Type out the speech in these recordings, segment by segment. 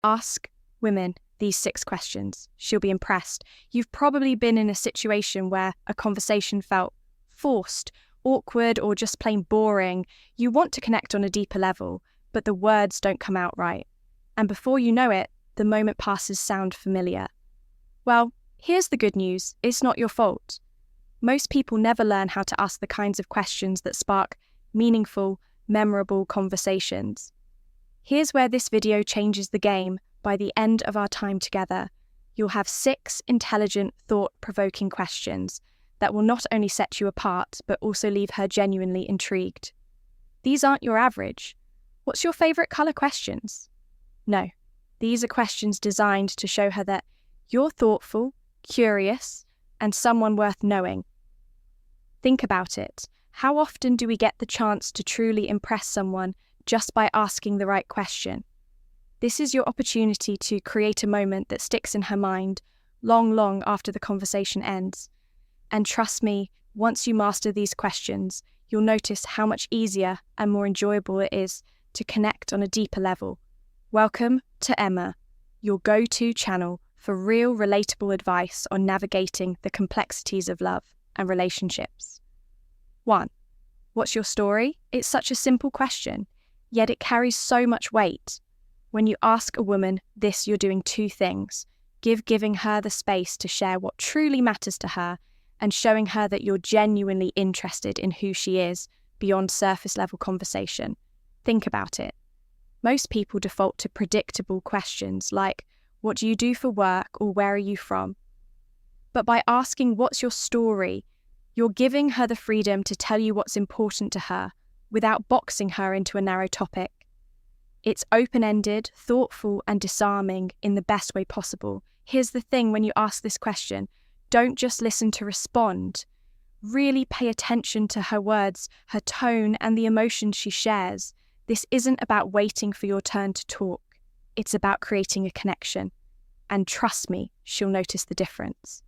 Ask women these 6 questions. She'll be impressed. You've probably been in a situation where a conversation felt forced, awkward, or just plain boring. You want to connect on a deeper level, but the words don't come out right. And before you know it, the moment passes sound familiar. Well, here's the good news. It's not your fault. Most people never learn how to ask the kinds of questions that spark meaningful, memorable conversations. Here's where this video changes the game. By the end of our time together, you'll have 6 intelligent, thought-provoking questions that will not only set you apart, but also leave her genuinely intrigued. These aren't your average. What's your favourite colour questions? No, these are questions designed to show her that you're thoughtful, curious, and someone worth knowing. Think about it. How often do we get the chance to truly impress someone just by asking the right question? This is your opportunity to create a moment that sticks in her mind long after the conversation ends. And trust me, once you master these questions, you'll notice how much easier and more enjoyable it is to connect on a deeper level. Welcome to Emma, your go-to channel for real, relatable advice on navigating the complexities of love and relationships. 1. What's your story? It's such a simple question, yet it carries so much weight. When you ask a woman this, you're doing 2 things. Giving her the space to share what truly matters to her, and showing her that you're genuinely interested in who she is beyond surface-level conversation. Think about it. Most people default to predictable questions like, what do you do for work, or where are you from? But by asking what's your story, you're giving her the freedom to tell you what's important to her without boxing her into a narrow topic. It's open-ended, thoughtful, and disarming in the best way possible. Here's the thing: when you ask this question, don't just listen to respond. Really pay attention to her words, her tone, and the emotions she shares. This isn't about waiting for your turn to talk. It's about creating a connection. And trust me, she'll notice the difference.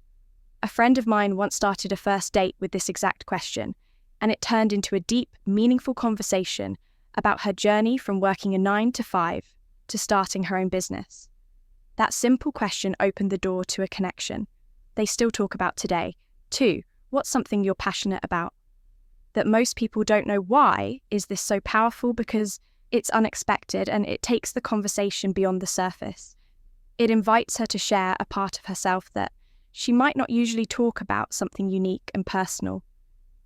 A friend of mine once started a first date with this exact question, and it turned into a deep, meaningful conversation about her journey from working a 9-to-5 to starting her own business. That simple question opened the door to a connection they still talk about today. 2. What's something you're passionate about? That most people don't know. Why is this so powerful? Because it's unexpected and it takes the conversation beyond the surface. It invites her to share a part of herself that she might not usually talk about, something unique and personal.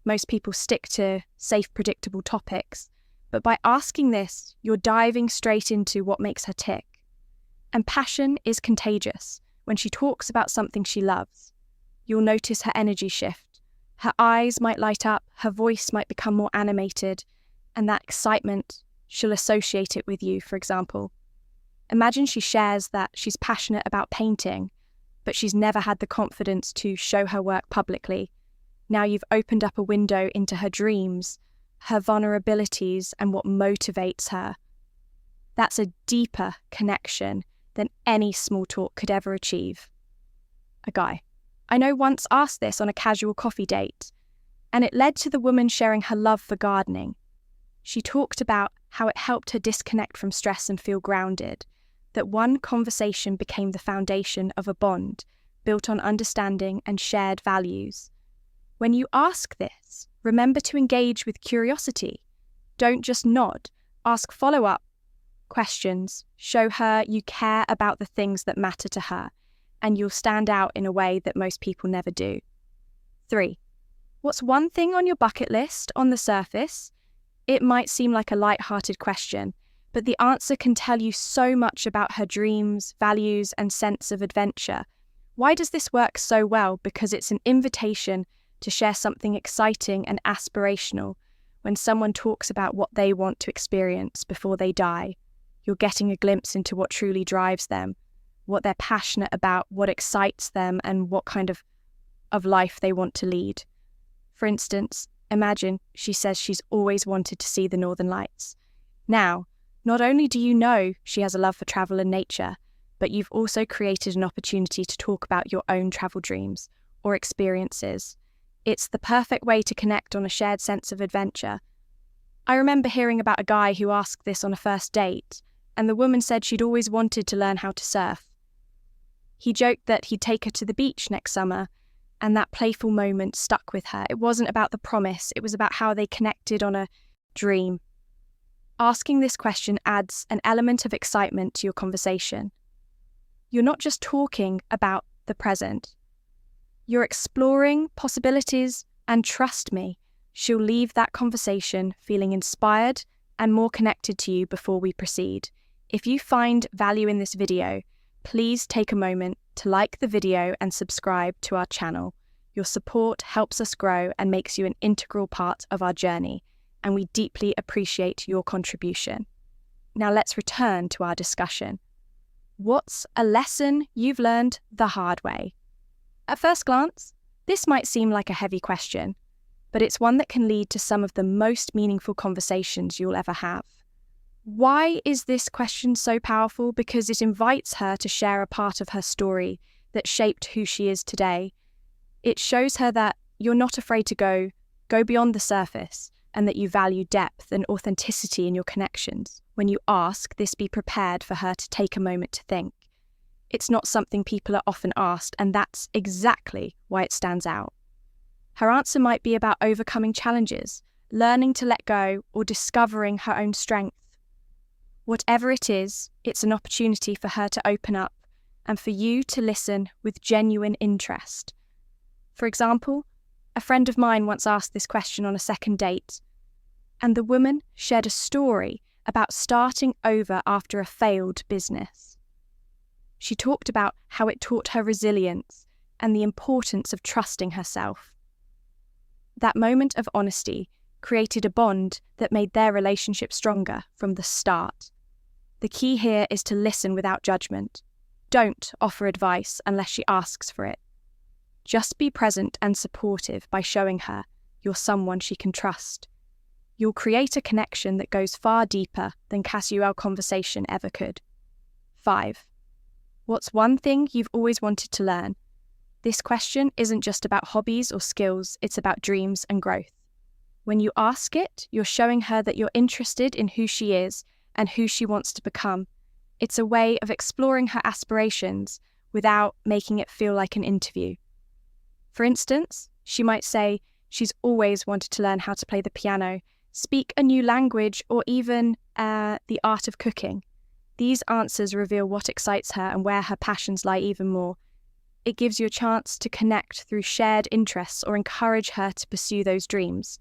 Most people stick to safe, predictable topics, but by asking this, you're diving straight into what makes her tick. And passion is contagious. When she talks about something she loves, you'll notice her energy shift. Her eyes might light up, her voice might become more animated, and that excitement, she'll associate it with you, for example. Imagine she shares that she's passionate about painting, but she's never had the confidence to show her work publicly. Now you've opened up a window into her dreams, her vulnerabilities, and what motivates her. That's a deeper connection than any small talk could ever achieve. A guy I know once asked this on a casual coffee date, and it led to the woman sharing her love for gardening. She talked about how it helped her disconnect from stress and feel grounded, that one conversation became the foundation of a bond built on understanding and shared values. When you ask this, remember to engage with curiosity. Don't just nod. Ask follow-up questions. Show her you care about the things that matter to her, and you'll stand out in a way that most people never do. 3. What's one thing on your bucket list? On the surface, it might seem like a light-hearted question, but the answer can tell you so much about her dreams, values, and sense of adventure. Why does this work so well? Because it's an invitation to share something exciting and aspirational. When someone talks about what they want to experience before they die, you're getting a glimpse into what truly drives them, what they're passionate about, what excites them, and what kind of life they want to lead. For instance, imagine she says she's always wanted to see the Northern Lights. Now, not only do you know she has a love for travel and nature, but you've also created an opportunity to talk about your own travel dreams or experiences. It's the perfect way to connect on a shared sense of adventure. I remember hearing about a guy who asked this on a first date, and the woman said she'd always wanted to learn how to surf. He joked that he'd take her to the beach next summer, and that playful moment stuck with her. It wasn't about the promise, it was about how they connected on a dream. Asking this question adds an element of excitement to your conversation. You're not just talking about the present. You're exploring possibilities, and trust me, she'll leave that conversation feeling inspired and more connected to you before we proceed. If you find value in this video, please take a moment to like the video and subscribe to our channel. Your support helps us grow and makes you an integral part of our journey, and we deeply appreciate your contribution. Now let's return to our discussion. What's a lesson you've learned the hard way? At first glance, this might seem like a heavy question, but it's one that can lead to some of the most meaningful conversations you'll ever have. Why is this question so powerful? Because it invites her to share a part of her story that shaped who she is today. It shows her that you're not afraid to go beyond the surface, and that you value depth and authenticity in your connections. When you ask this, be prepared for her to take a moment to think. It's not something people are often asked, and that's exactly why it stands out. Her answer might be about overcoming challenges, learning to let go, or discovering her own strength. Whatever it is, it's an opportunity for her to open up and for you to listen with genuine interest. For example, a friend of mine once asked this question on a second date, and the woman shared a story about starting over after a failed business. She talked about how it taught her resilience and the importance of trusting herself. That moment of honesty created a bond that made their relationship stronger from the start. The key here is to listen without judgment. Don't offer advice unless she asks for it. Just be present and supportive by showing her you're someone she can trust. You'll create a connection that goes far deeper than casual conversation ever could. 5. What's one thing you've always wanted to learn? This question isn't just about hobbies or skills, it's about dreams and growth. When you ask it, you're showing her that you're interested in who she is and who she wants to become. It's a way of exploring her aspirations without making it feel like an interview. For instance, she might say she's always wanted to learn how to play the piano, speak a new language, or even the art of cooking. These answers reveal what excites her and where her passions lie even more. It gives you a chance to connect through shared interests or encourage her to pursue those dreams.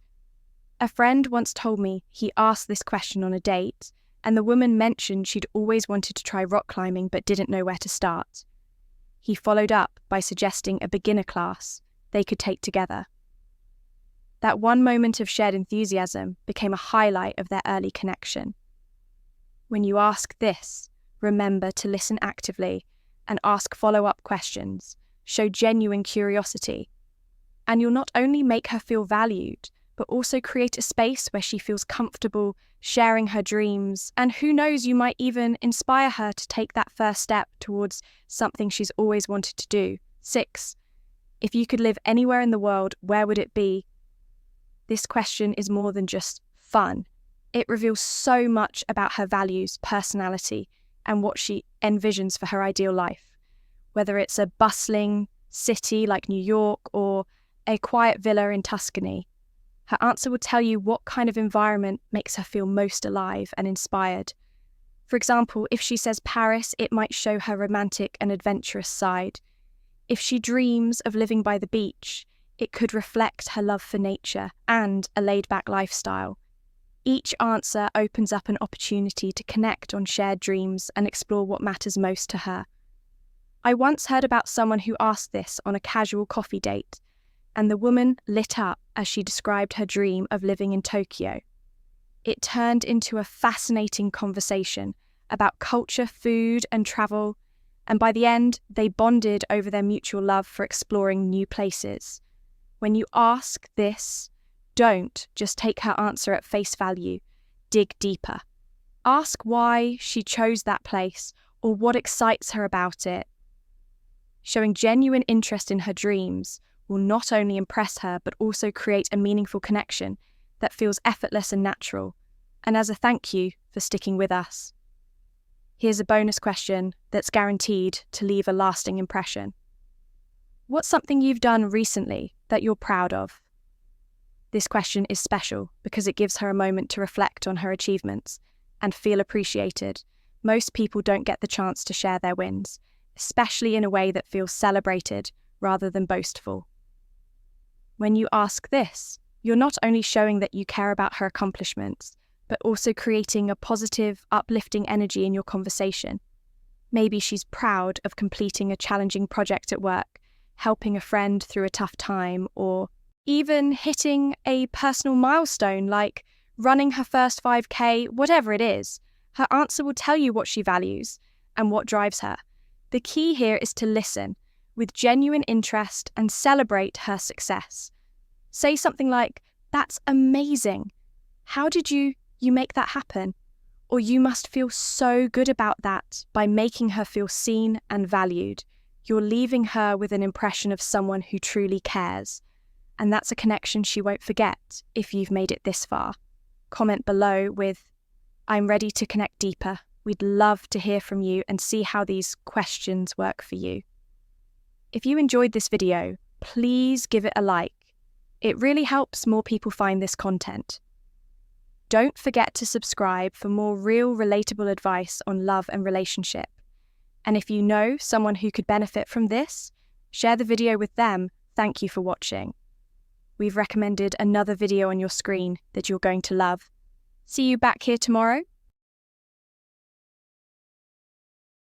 A friend once told me he asked this question on a date, and the woman mentioned she'd always wanted to try rock climbing but didn't know where to start. He followed up by suggesting a beginner class they could take together. That one moment of shared enthusiasm became a highlight of their early connection. When you ask this, remember to listen actively and ask follow-up questions. Show genuine curiosity. And you'll not only make her feel valued, but also create a space where she feels comfortable sharing her dreams. And who knows, you might even inspire her to take that first step towards something she's always wanted to do. 6. If you could live anywhere in the world, where would it be? This question is more than just fun. It reveals so much about her values, personality, and what she envisions for her ideal life. Whether it's a bustling city like New York or a quiet villa in Tuscany, her answer will tell you what kind of environment makes her feel most alive and inspired. For example, if she says Paris, it might show her romantic and adventurous side. If she dreams of living by the beach, it could reflect her love for nature and a laid-back lifestyle. Each answer opens up an opportunity to connect on shared dreams and explore what matters most to her. I once heard about someone who asked this on a casual coffee date, and the woman lit up as she described her dream of living in Tokyo. It turned into a fascinating conversation about culture, food, and travel, and by the end, they bonded over their mutual love for exploring new places. When you ask this, don't just take her answer at face value. Dig deeper. Ask why she chose that place or what excites her about it. Showing genuine interest in her dreams will not only impress her but also create a meaningful connection that feels effortless and natural. And as a thank you for sticking with us. Here's a bonus question that's guaranteed to leave a lasting impression. What's something you've done recently that you're proud of? This question is special because it gives her a moment to reflect on her achievements and feel appreciated. Most people don't get the chance to share their wins, especially in a way that feels celebrated rather than boastful. When you ask this, you're not only showing that you care about her accomplishments, but also creating a positive, uplifting energy in your conversation. Maybe she's proud of completing a challenging project at work, helping a friend through a tough time, or even hitting a personal milestone like running her first 5K, whatever it is. Her answer will tell you what she values and what drives her. The key here is to listen with genuine interest and celebrate her success. Say something like, "That's amazing. How did you make that happen?" Or "You must feel so good about that," by making her feel seen and valued. You're leaving her with an impression of someone who truly cares. And that's a connection she won't forget if you've made it this far. Comment below with, "I'm ready to connect deeper." We'd love to hear from you and see how these questions work for you. If you enjoyed this video, please give it a like. It really helps more people find this content. Don't forget to subscribe for more real, relatable advice on love and relationship. And if you know someone who could benefit from this, share the video with them. Thank you for watching. We've recommended another video on your screen that you're going to love. See you back here tomorrow.